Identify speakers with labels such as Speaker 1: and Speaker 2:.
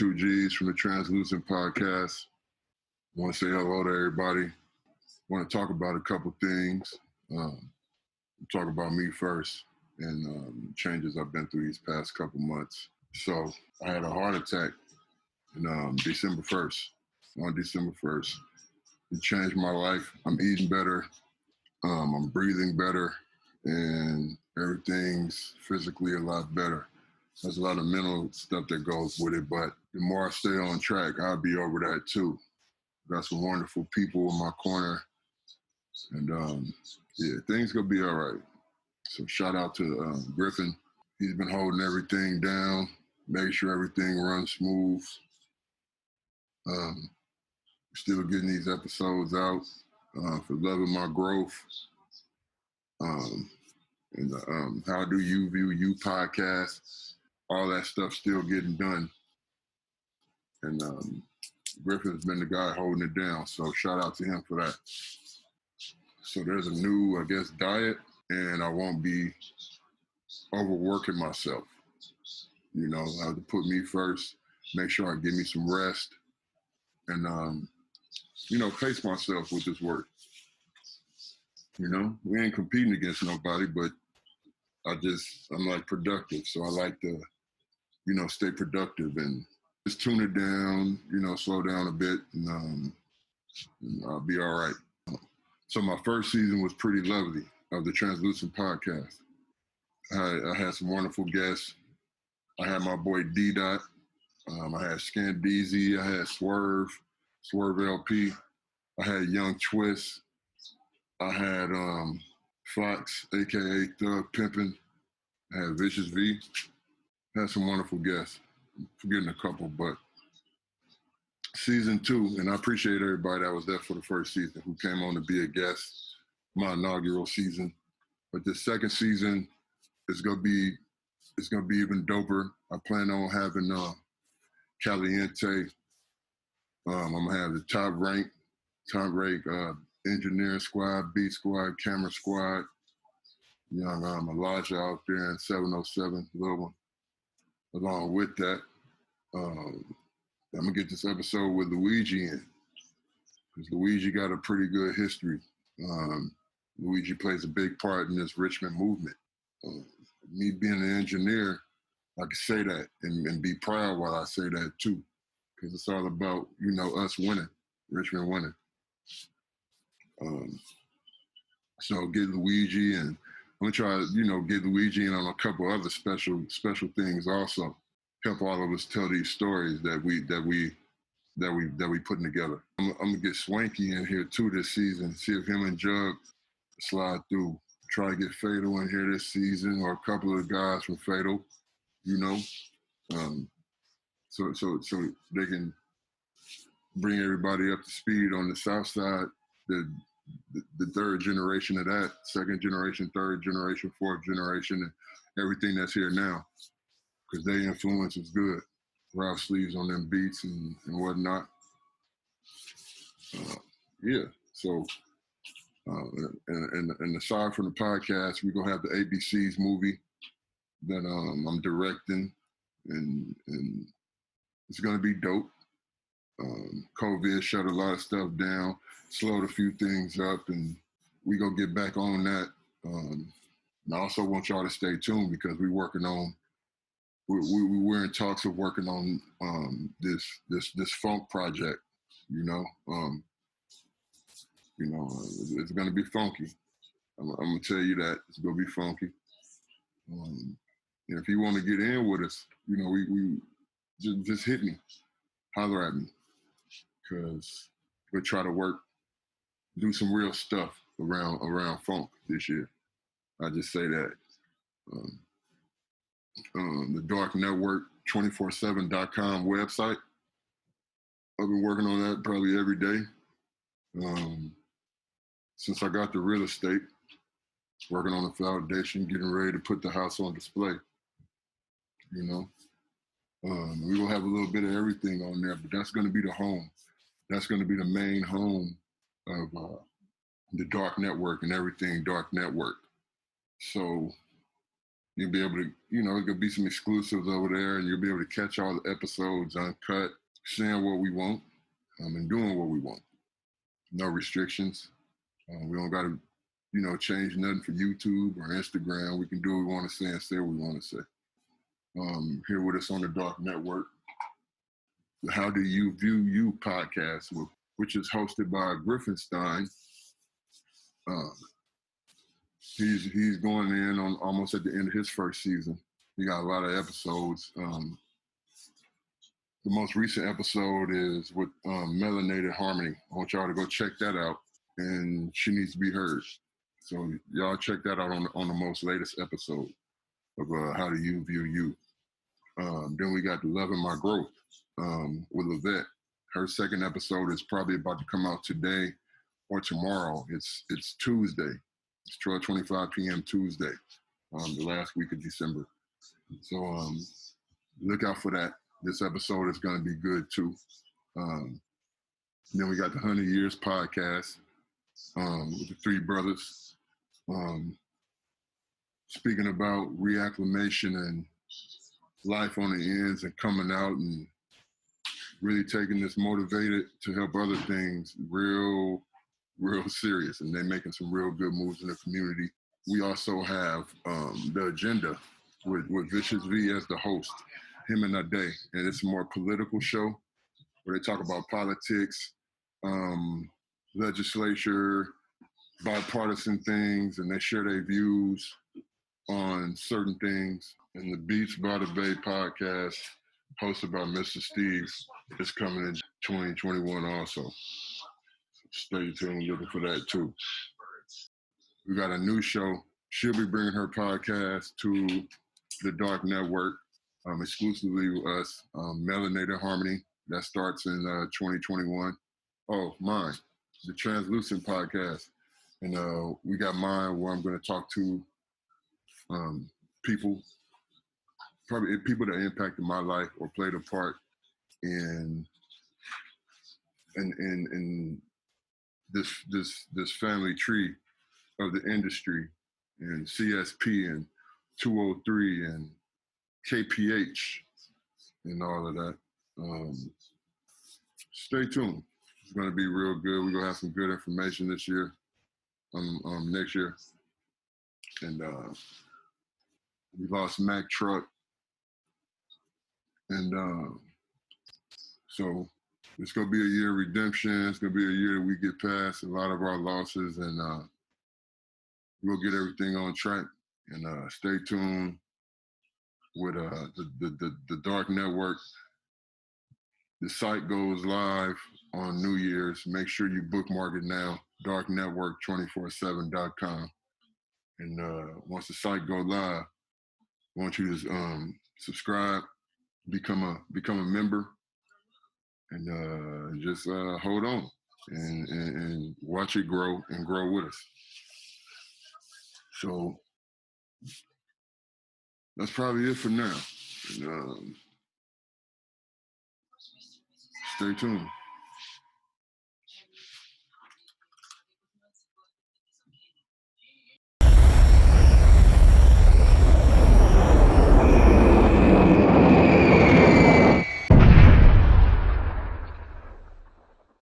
Speaker 1: Two G's from the Translucent Podcast. I want to say hello to everybody. I want to talk about a couple things. Talk about me first and changes I've been through these past couple months. So I had a heart attack on December 1st. It changed my life. I'm eating better. I'm breathing better, and everything's physically a lot better. There's a lot of mental stuff that goes with it, but the more I stay on track, I'll be over that too. Got some wonderful people in my corner, and things gonna be all right. So shout out to Griffin. He's been holding everything down, making sure everything runs smooth. Still getting these episodes out for loving my growth. How do you view you podcast? All that stuff still getting done. And Griffin's been the guy holding it down. So shout out to him for that. So there's a new, diet, and I won't be overworking myself. I have to put me first, make sure I give me some rest, and, pace myself with this work. We ain't competing against nobody, but I'm like productive. So I like to, stay productive and just tune it down, slow down a bit, and I'll be all right. So my first season was pretty lovely of the Translucent Podcast. I had some wonderful guests. I had my boy D-Dot. I had Scandeezy. I had Swerve LP. I had Young Twist. I had Fox, a.k.a. Thug Pimpin'. I had Vicious V. Had some wonderful guests. I'm forgetting a couple, but season 2, and I appreciate everybody that was there for the first season who came on to be a guest, my inaugural season. But the second season is gonna be even doper. I plan on having Caliente. I'm gonna have the top rank engineering squad, beat squad, camera squad. Young Elijah out there in 707, little one. Along with that, I'm gonna get this episode with Luigi in, because Luigi got a pretty good history. Luigi plays a big part in this Richmond movement. Me being an engineer, I can say that and be proud while I say that too, because it's all about, us winning, Richmond winning. So get Luigi, and I'm gonna try to, get Luigi in on a couple other special things also. Help all of us tell these stories that we putting together. I'm gonna get Swanky in here too this season. See if him and Jug slide through. Try to get Fatal in here this season, or a couple of the guys from Fatal. So they can bring everybody up to speed on the South Side. The third generation of that, second generation, third generation, fourth generation, and everything that's here now, because their influence is good. Ralph Sleeves on them beats and whatnot. So and aside from the podcast, we're gonna have the ABC's movie that I'm directing, and it's gonna be dope. COVID shut a lot of stuff down, slowed a few things up, and we gonna get back on that. And I also want y'all to stay tuned, because we're in talks of working on this funk project. It's gonna be funky. I'm gonna tell you that it's gonna be funky. And if you want to get in with us, we just hit me, holler at me, because we'll try to do some real stuff around funk this year. I just say that. The Dark Network 247.com website. I've been working on that probably every day. Since I got the real estate, working on the foundation, getting ready to put the house on display. We will have a little bit of everything on there, but that's going to be the home. That's going to be the main home of the Dark Network and everything Dark Network. So, you'll be able to, it could be some exclusives over there, and you'll be able to catch all the episodes uncut, saying what we want, and doing what we want. No restrictions. We don't got to, change nothing for YouTube or Instagram. We can do what we want to say and say what we want to say. Here with us on the Dark Network, the How Do You View You podcast, which is hosted by Griffinstein. He's going in on almost at the end of his first season. He got a lot of episodes. The most recent episode is with Melanated Harmony. I want y'all to go check that out, and she needs to be heard. So y'all check that out on the most latest episode of How Do You View You. Then we got Loving My Growth with Lavette. Her second episode is probably about to come out today or tomorrow. It's Tuesday. It's 12:25 p.m. Tuesday, the last week of December. So look out for that. This episode is going to be good too. Then we got the 100 Years podcast with the three brothers, speaking about reacclimation and life on the ends and coming out and really taking this motivated to help other things real serious. And they're making some real good moves in the community. We also have The Agenda with Vicious V as the host, him and Ade. And it's a more political show where they talk about politics, legislature, bipartisan things, and they share their views on certain things. And the Beats by the Bay podcast, hosted by Mr. Steve, is coming in 2021 also. So stay tuned, looking for that too. We got a new show. She'll be bringing her podcast to the Dark Network, exclusively with us, Melanated Harmony. That starts in 2021. Oh, mine, the Translucent podcast. And we got mine where I'm going to talk to people that impacted my life or played a part in this family tree of the industry, and CSP and 203 and KPH and all of that. Stay tuned. It's going to be real good. We're going to have some good information this year, next year. And we lost Mack Truck. And so it's going to be a year of redemption. It's going to be a year that we get past a lot of our losses, and we'll get everything on track. And stay tuned with the Dark Network. The site goes live on New Year's. Make sure you bookmark it now, darknetwork247.com. And once the site goes live, I want you to subscribe, become a member, and just hold on and watch it grow and grow with us. So that's probably it for now. And, stay tuned.